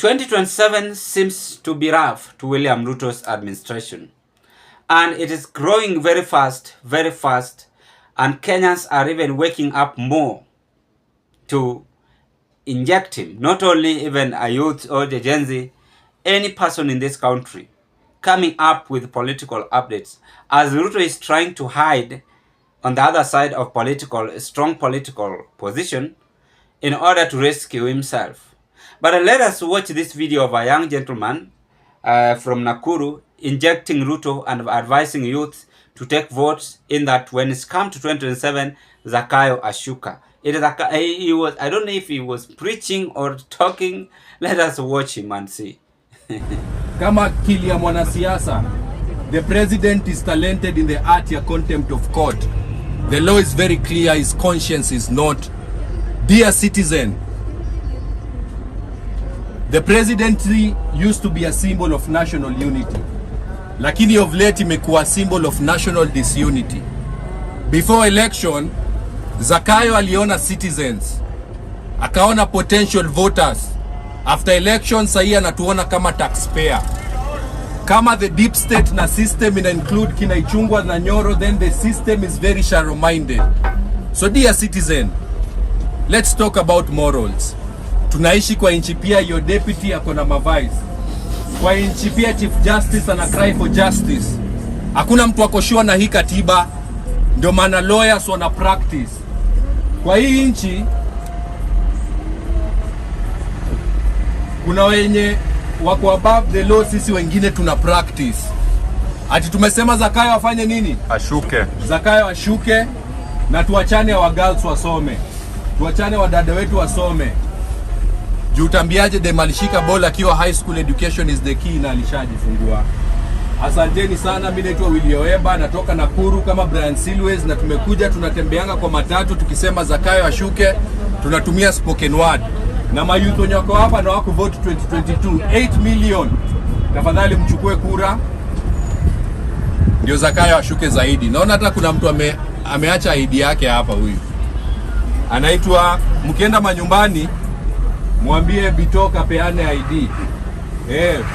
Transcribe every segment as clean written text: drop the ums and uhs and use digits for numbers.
2027 seems to be rough to William Ruto's administration, and it is growing very fast, and Kenyans are even waking up more to inject him, not only even a youth or the Gen Z, any person in this country coming up with political updates, as Ruto is trying to hide on the other side of strong political position in order to rescue himself. But let us watch this video of a young gentleman from Nakuru injecting Ruto and advising youth to take votes in that when it's come to 2027, Zakayo Ashuka. It is he was, I don't know if he was preaching or talking. Let us watch him and see. Kama akili ya mwanasiasa, the president is talented in the art ya contempt of court. The law is very clear, his conscience is not. Dear citizen, the presidency used to be a symbol of national unity, lakini of late imekuwa a symbol of national disunity. Before election, Zakayo aliona citizens, akaona potential voters. After election, sahi anatuona kama taxpayer. Kama the deep state na system ina include kina Ichungwa na Nyoro, then the system is very shallow minded. So dear citizen, let's talk about morals. Tunaishi kwa nchi pia your deputy akona mavice. Kwa nchi pia chief justice ana cry for justice. Hakuna mtu akoshua na hii katiba, ndio maana lawyers wana practice. Kwa hii nchi kuna wenye wako above the law, sisi wengine tuna practice. Ati tumesema Zakayo afanye nini? Ashuke. Zakayo ashuke na tuachane wa girls wasome. Tuachane wa dada wetu wasome. Juu tambiaje dem alishika bola akiwa high school, education is the key, na alishajifungua. Asanteni sana, mimi naitwa William Eba, natoka Nakuru kama Brian Silwes, na tumekuja tunatembeanga kwa matatu tukisema Zakayo ashuke, tunatumia spoken word. Na mayuto nyoko hapa na wako vote 2022 8 million. Tafadhali mchukue kura ndio Zakayo ashuke zaidi. Naona hata kuna mtu ameacha ID yake hapa, huyu anaitwa, mkienda manyumbani mwambie Bitoka peane ID.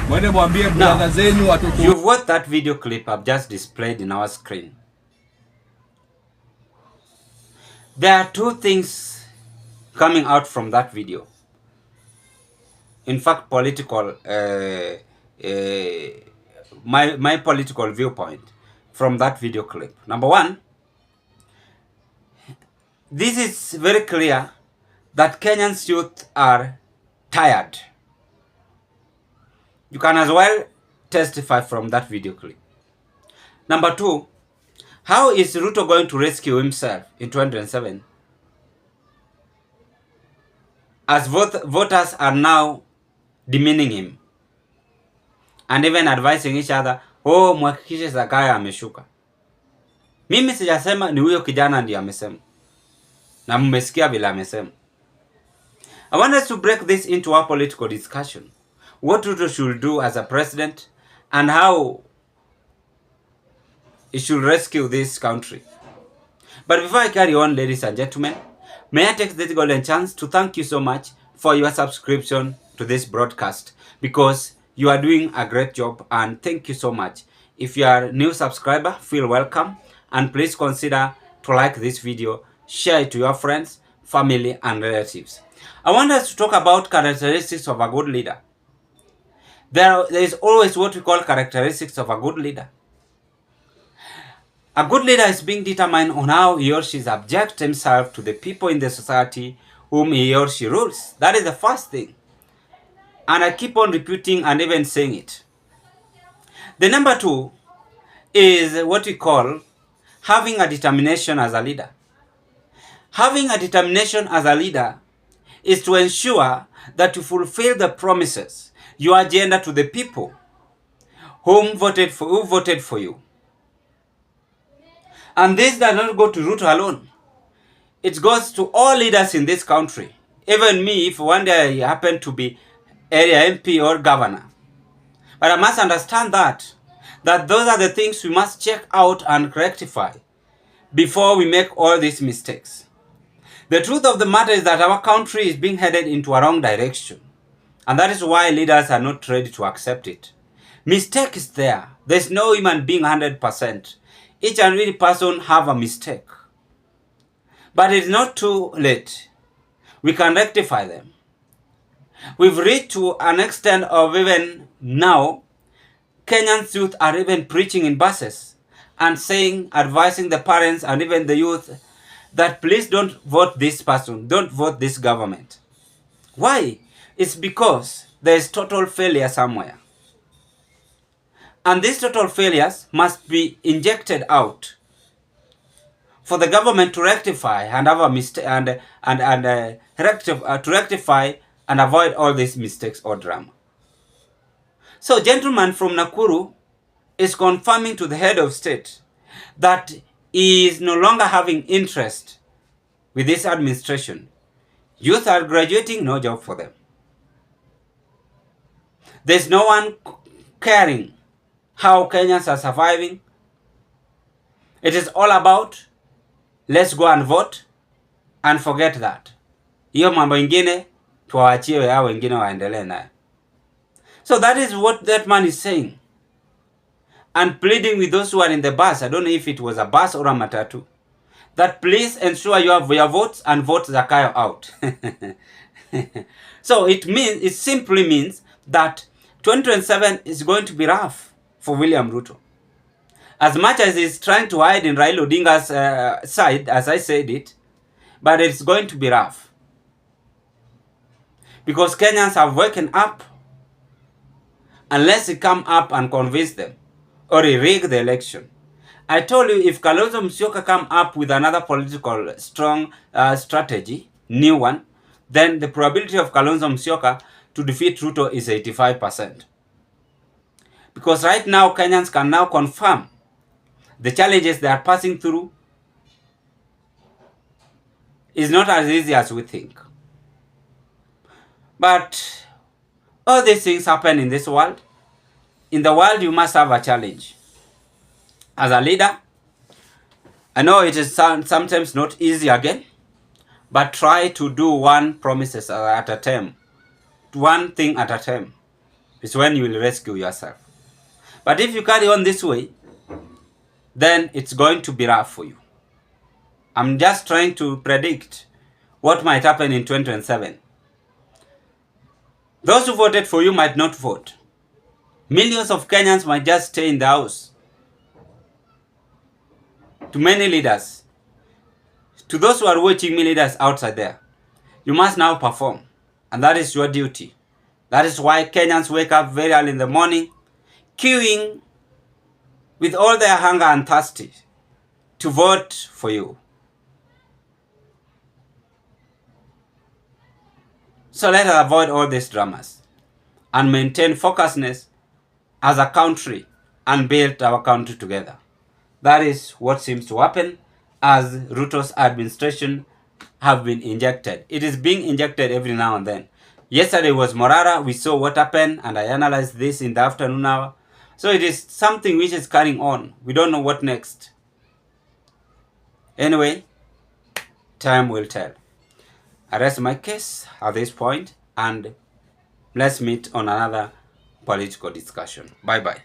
Mwende mwambie brother zenyu watoto. You've watched that video clip I've just displayed in our screen. There are two things coming out from that video. In fact, political, my political viewpoint from that video clip. Number one, this is very clear that Kenyans youth are tired. You can as well testify from that video clip. Number two, how is Ruto going to rescue himself in 2007? As voters are now demeaning him and even advising each other, oh, mwakikishe Zakayo ameshuka. Mimi sijasema, ni huyo kijana ndiye amesema. Na mmesikia vile amesema. I want us to break this into our political discussion. What Ruto should do as a president and how he should rescue this country. But before I carry on, ladies and gentlemen, may I take this golden chance to thank you so much for your subscription to this broadcast, because you are doing a great job, and thank you so much. If you are a new subscriber, feel welcome, and please consider to like this video, share it to your friends, family and relatives. I want us to talk about characteristics of a good leader. There is always what we call characteristics of a good leader. A good leader is being determined on how he or she subjects himself to the people in the society whom he or she rules. That is the first thing. And I keep on repeating and even saying it. The number two is what we call having a determination as a leader. Having a determination as a leader is to ensure that you fulfill the promises, your agenda to the people who voted for you. And this does not go to Ruto alone. It goes to all leaders in this country. Even me, if one day I happen to be area MP or governor. But I must understand that those are the things we must check out and rectify before we make all these mistakes. The truth of the matter is that our country is being headed into a wrong direction. And that is why leaders are not ready to accept it. Mistake is there. There's no human being 100%. Each and every person have a mistake. But it's not too late. We can rectify them. We've reached to an extent of even now, Kenyan youth are even preaching in buses and saying, advising the parents and even the youth that please don't vote this person, don't vote this government. Why? It's because there is total failure somewhere. And these total failures must be injected out for the government to rectify and have a mistake to rectify and avoid all these mistakes or drama. So, gentleman from Nakuru is confirming to the head of state that he is no longer having interest with this administration. Youth are graduating, no job for them. There's no one caring how Kenyans are surviving. It is all about let's go and vote and forget that. Hiyo mambo ingine tuwaachie hao wengine waendelee nayo. So that is what that man is saying. And pleading with those who are in the bus, I don't know if it was a bus or a matatu, that please ensure you have your votes and vote Zakayo out. So it simply means that 2027 is going to be rough for William Ruto. As much as he's trying to hide in Raila Odinga's side, as I said it, but it's going to be rough. Because Kenyans have woken up, unless he come up and convince them, or he rig the election. I told you, if Kalonzo Musyoka come up with another political strong strategy, new one, then the probability of Kalonzo Musyoka to defeat Ruto is 85%. Because right now, Kenyans can now confirm the challenges they are passing through is not as easy as we think. But all these things happen in this world. In the world, you must have a challenge. As a leader, I know it is sometimes not easy again, but try to do one promises at a time. One thing at a time is when you will rescue yourself. But if you carry on this way, then it's going to be rough for you. I'm just trying to predict what might happen in 2027. Those who voted for you might not vote. Millions of Kenyans might just stay in the house. To many leaders, to those who are watching me leaders outside there, you must now perform. And that is your duty. That is why Kenyans wake up very early in the morning, queuing with all their hunger and thirsty to vote for you. So let us avoid all these dramas and maintain focusedness as a country and build our country together. That is what seems to happen as Ruto's administration have been injected. It is being injected every now and then. Yesterday was Morara. We saw what happened and I analyzed this in the afternoon hour. So it is something which is carrying on. We don't know what next. Anyway, time will tell. I rest my case at this point and let's meet on another political discussion. Bye-bye.